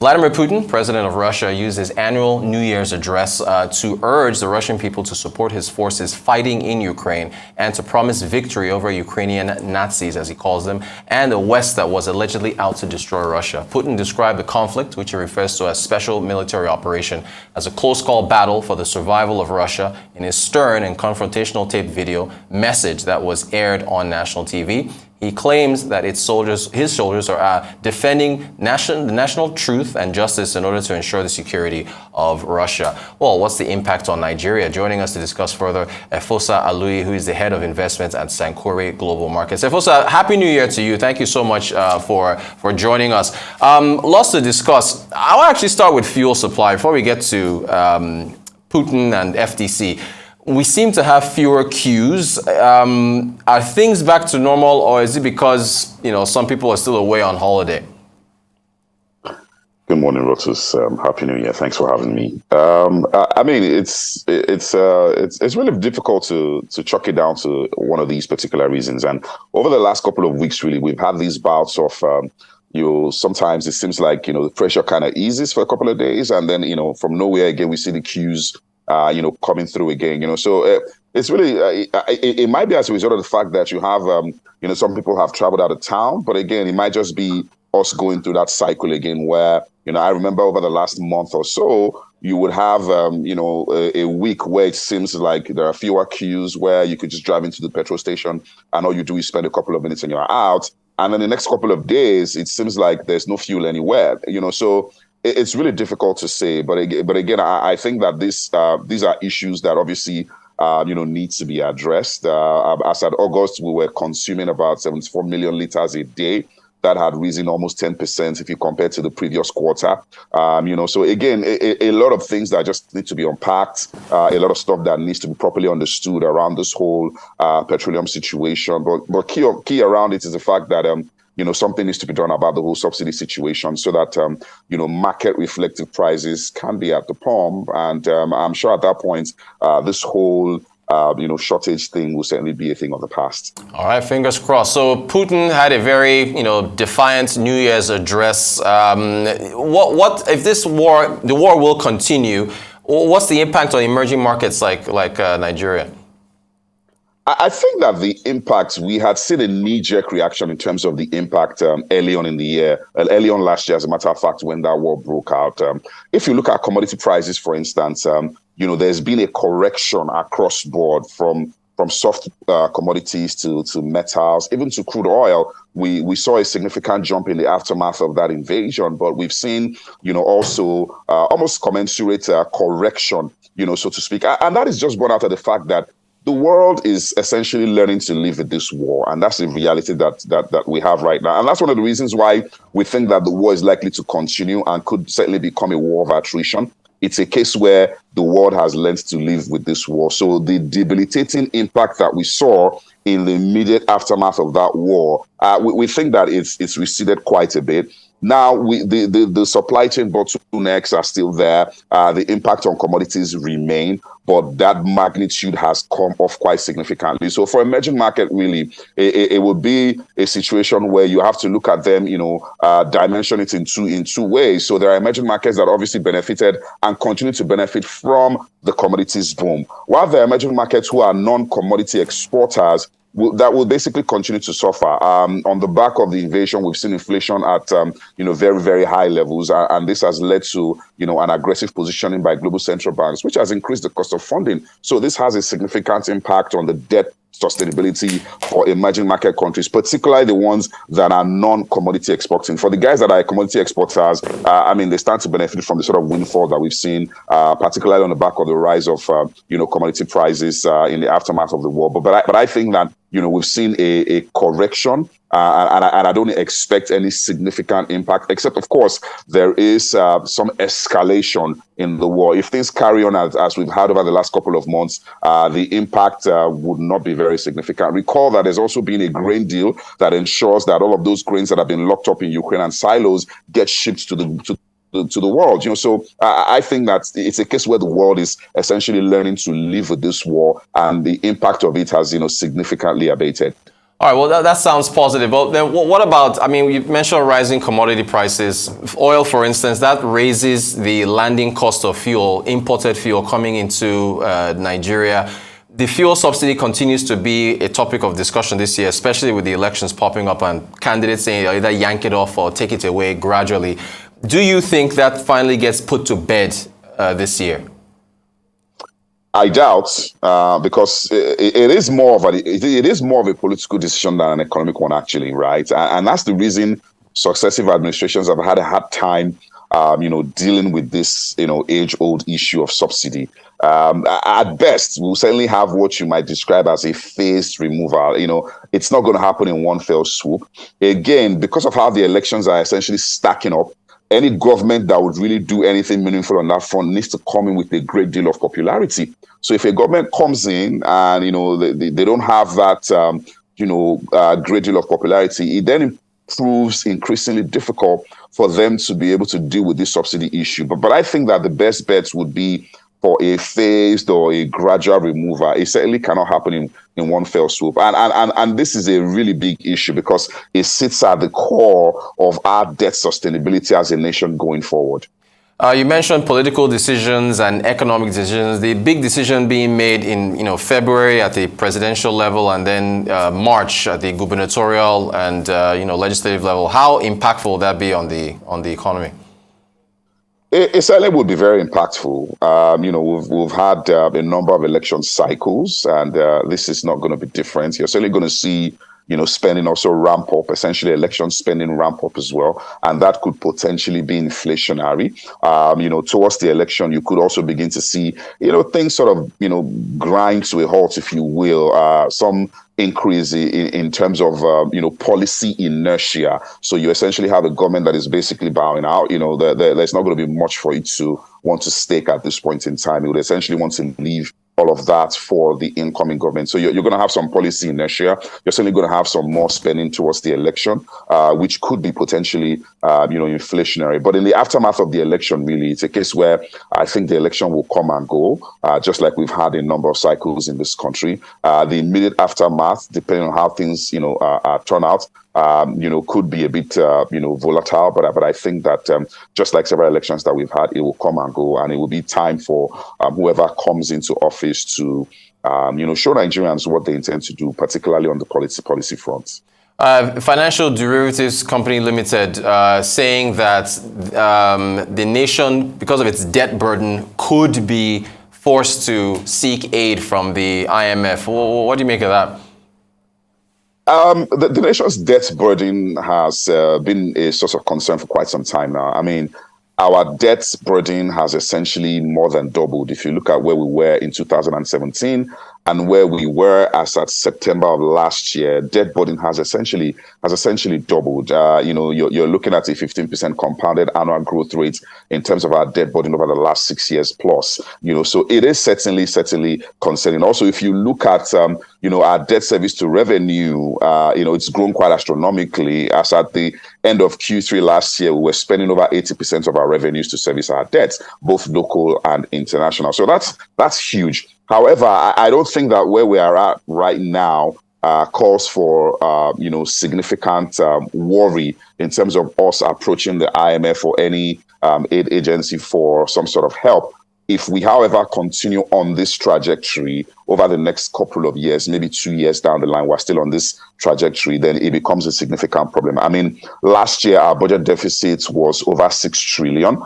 Vladimir Putin, president of Russia, used his annual New Year's address to urge the Russian people to support his forces fighting in Ukraine and to promise victory over Ukrainian Nazis, as he calls them, and the West that was allegedly out to destroy Russia. Putin described the conflict, which he refers to as special military operation, as a close-call battle for the survival of Russia in his stern and confrontational taped video message that was aired on national TV. He claims that his soldiers are defending the national truth and justice in order to ensure the security of Russia. Well, what's the impact on Nigeria? Joining us to discuss further, Efosa Aluyi, who is the head of investments at Sankore Global Markets. Efosa, Happy New Year to you. Thank you so much for joining us. Lots to discuss. I'll actually start with fuel supply before we get to Putin and FTC. We seem to have fewer queues. Are things back to normal, or is it because some people are still away on holiday? Good morning, Rotus. Happy New Year. Thanks for having me. I mean, it's really difficult to chalk it down to one of these particular reasons. And over the last couple of weeks, really, we've had these bouts of sometimes it seems like the pressure kind of eases for a couple of days, and then from nowhere again we see the queues coming through again, so it's really, it might be as a result of the fact that you have, some people have traveled out of town, but again, it might just be us going through that cycle again where, I remember over the last month or so, you would have, a week where it seems like there are fewer queues where you could just drive into the petrol station and all you do is spend a couple of minutes and you're out. And then the next couple of days, it seems like there's no fuel anywhere, so it's really difficult to say, but again, I think that these are issues that obviously need to be addressed. As at August, we were consuming about 74 million liters a day. That had risen almost 10% if you compare to the previous quarter. So again, a lot of things that just need to be unpacked, a lot of stuff that needs to be properly understood around this whole petroleum situation. But key around it is the fact that something needs to be done about the whole subsidy situation so that, market reflective prices can be at the pump. And I'm sure at that point, this whole, shortage thing will certainly be a thing of the past. All right, fingers crossed. So Putin had a very, defiant New Year's address. What if the war will continue? What's the impact on emerging markets like Nigeria? I think that the impact, we had seen a knee-jerk reaction in terms of the impact early on in the year, early on last year, as a matter of fact, when that war broke out. If you look at commodity prices, for instance, there's been a correction across board from soft commodities to metals, even to crude oil. We saw a significant jump in the aftermath of that invasion, but we've seen, also almost commensurate correction, so to speak. And that is just born out of the fact that the world is essentially learning to live with this war, and that's the reality that we have right now. And that's one of the reasons why we think that the war is likely to continue and could certainly become a war of attrition. It's a case where the world has learned to live with this war. So the debilitating impact that we saw in the immediate aftermath of that war, we think that it's receded quite a bit. Now, the supply chain bottlenecks are still there. The impact on commodities remain, but that magnitude has come off quite significantly. So for emerging market, really, it would be a situation where you have to look at them, dimension it in two ways. So there are emerging markets that obviously benefited and continue to benefit from the commodities boom, while there are emerging markets who are non-commodity exporters that will basically continue to suffer. On the back of the invasion, we've seen inflation at very, very high levels, and this has led to an aggressive positioning by global central banks, which has increased the cost of funding. So this has a significant impact on the debt sustainability for emerging market countries, particularly the ones that are non-commodity exporting. For the guys that are commodity exporters, they stand to benefit from the sort of windfall that we've seen, particularly on the back of the rise of commodity prices in the aftermath of the war. But I think that we've seen a correction, and I don't expect any significant impact, except, of course, there is some escalation in the war. If things carry on as we've had over the last couple of months, the impact would not be very significant. Recall that there's also been a grain deal that ensures that all of those grains that have been locked up in Ukraine and silos get shipped to the world. So I think that it's a case where the world is essentially learning to live with this war, and the impact of it has significantly abated. All right, well, that sounds positive. But then what about, I mean, you mentioned rising commodity prices. Oil, for instance, that raises the landing cost of fuel, imported fuel coming into Nigeria. The fuel subsidy continues to be a topic of discussion this year, especially with the elections popping up and candidates saying either yank it off or take it away gradually. Do you think that finally gets put to bed this year? I doubt, because it is more of a political decision than an economic one, actually, right? And that's the reason successive administrations have had a hard time, dealing with this, age-old issue of subsidy. At best, we'll certainly have what you might describe as a phased removal. It's not going to happen in one fell swoop. Again, because of how the elections are essentially stacking up, any government that would really do anything meaningful on that front needs to come in with a great deal of popularity. So if a government comes in and, they don't have that, great deal of popularity, it then proves increasingly difficult for them to be able to deal with this subsidy issue. But I think that the best bets would be for a phased or a gradual removal. It certainly cannot happen in one fell swoop. And this is a really big issue because it sits at the core of our debt sustainability as a nation going forward. You mentioned political decisions and economic decisions. The big decision being made in February at the presidential level, and then March at the gubernatorial and legislative level. How impactful will that be on the economy? It certainly would be very impactful. We've had a number of election cycles, and this is not going to be different. You're certainly going to see spending also ramp up, essentially election spending ramp up as well. And that could potentially be inflationary. Towards the election, you could also begin to see, things sort of, grind to a halt, if you will, some increase in terms of, policy inertia. So you essentially have a government that is basically bowing out. There's not going to be much for it to want to stake at this point in time. It would essentially want to leave all of that for the incoming government. So you're going to have some policy inertia. You're certainly going to have some more spending towards the election, which could be potentially, inflationary. But in the aftermath of the election, really, it's a case where I think the election will come and go, just like we've had a number of cycles in this country. The immediate aftermath, depending on how things, turn out, could be a bit, volatile. But I think that just like several elections that we've had, it will come and go, and it will be time for whoever comes into office to, show Nigerians what they intend to do, particularly on the policy front. Financial Derivatives Company Limited saying that the nation, because of its debt burden, could be forced to seek aid from the IMF. What do you make of that? The nation's debt burden has been a source of concern for quite some time now. I mean, our debt burden has essentially more than doubled. If you look at where we were in 2017 and where we were as at September of last year, debt burden has essentially doubled. You're looking at a 15% compounded annual growth rate in terms of our debt burden over the last 6 years plus. So it is certainly concerning. Also, if you look at our debt service to revenue, it's grown quite astronomically. As at the end of Q3 last year, we were spending over 80% of our revenues to service our debts, both local and international. So that's huge. However, I don't think that where we are at right now calls for significant worry in terms of us approaching the IMF or any aid agency for some sort of help. If we, however, continue on this trajectory over the next couple of years, maybe 2 years down the line, we're still on this trajectory, then it becomes a significant problem. I mean, last year, our budget deficit was over 6 trillion.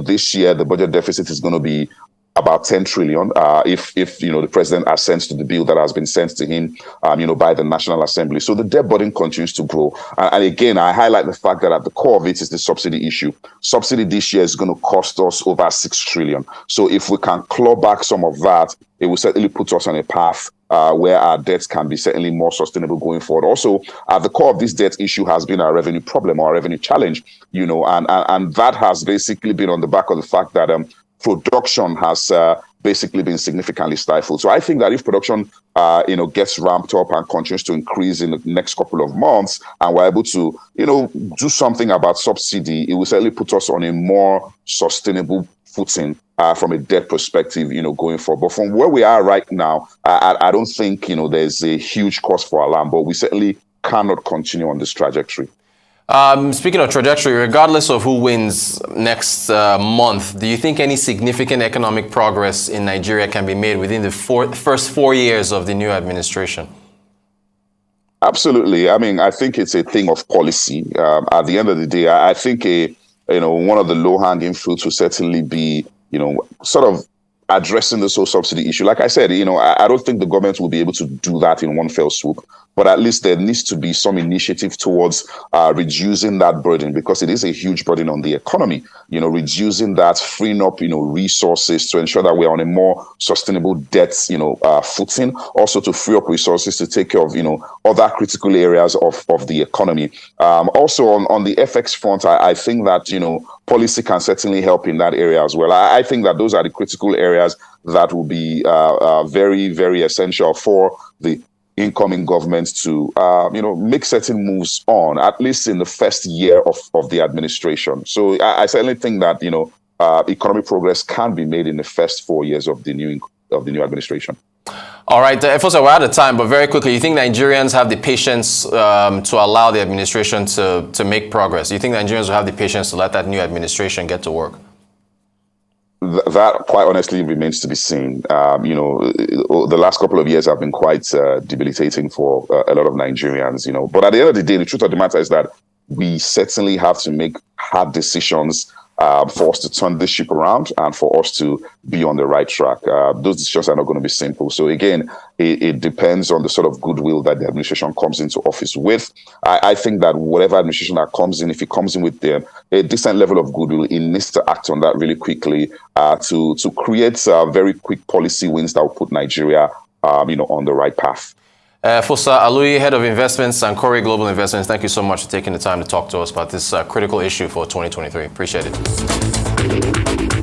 This year, the budget deficit is going to be about 10 trillion if the president assents to the bill that has been sent to him by the National Assembly. So the debt burden continues to grow. And again, I highlight the fact that at the core of it is the subsidy issue. Subsidy this year is going to cost us over 6 trillion. So if we can claw back some of that, it will certainly put us on a path where our debts can be certainly more sustainable going forward. Also, at the core of this debt issue has been our revenue problem or our revenue challenge, and that has basically been on the back of the fact that production has basically been significantly stifled. So I think that if production, gets ramped up and continues to increase in the next couple of months, and we're able to, do something about subsidy, it will certainly put us on a more sustainable footing from a debt perspective, going forward. But from where we are right now, I don't think, there's a huge cause for alarm, but we certainly cannot continue on this trajectory. Speaking of trajectory, regardless of who wins next month, do you think any significant economic progress in Nigeria can be made within the first 4 years of the new administration? Absolutely. I mean, I think it's a thing of policy. At the end of the day, I think one of the low-hanging fruits will certainly be, sort of addressing this whole subsidy issue. Like I said, I don't think the government will be able to do that in one fell swoop, but at least there needs to be some initiative towards reducing that burden, because it is a huge burden on the economy. Reducing that, freeing up, resources to ensure that we're on a more sustainable debt, footing. Also to free up resources to take care of, other critical areas of the economy. Also on the FX front, I think that, policy can certainly help in that area as well. I think that those are the critical areas that will be very, very essential for the incoming government to, make certain moves on, at least in the first year of the administration. So I certainly think that, economic progress can be made in the first 4 years of the new administration. All right, Efosa, we're out of time, but very quickly, you think Nigerians have the patience to allow the administration to make progress? Do you think Nigerians will have the patience to let that new administration get to work? That, quite honestly, remains to be seen. The last couple of years have been quite debilitating for a lot of Nigerians, But at the end of the day, the truth of the matter is that we certainly have to make hard decisions for us to turn this ship around and for us to be on the right track. Those decisions are not going to be simple. So again, it depends on the sort of goodwill that the administration comes into office with. I think that whatever administration that comes in, if it comes in with a decent level of goodwill, it needs to act on that really quickly to create very quick policy wins that will put Nigeria on the right path. Efosa Aluyi, Head of Investments, Sankore Global Investments, thank you so much for taking the time to talk to us about this critical issue for 2023. Appreciate it.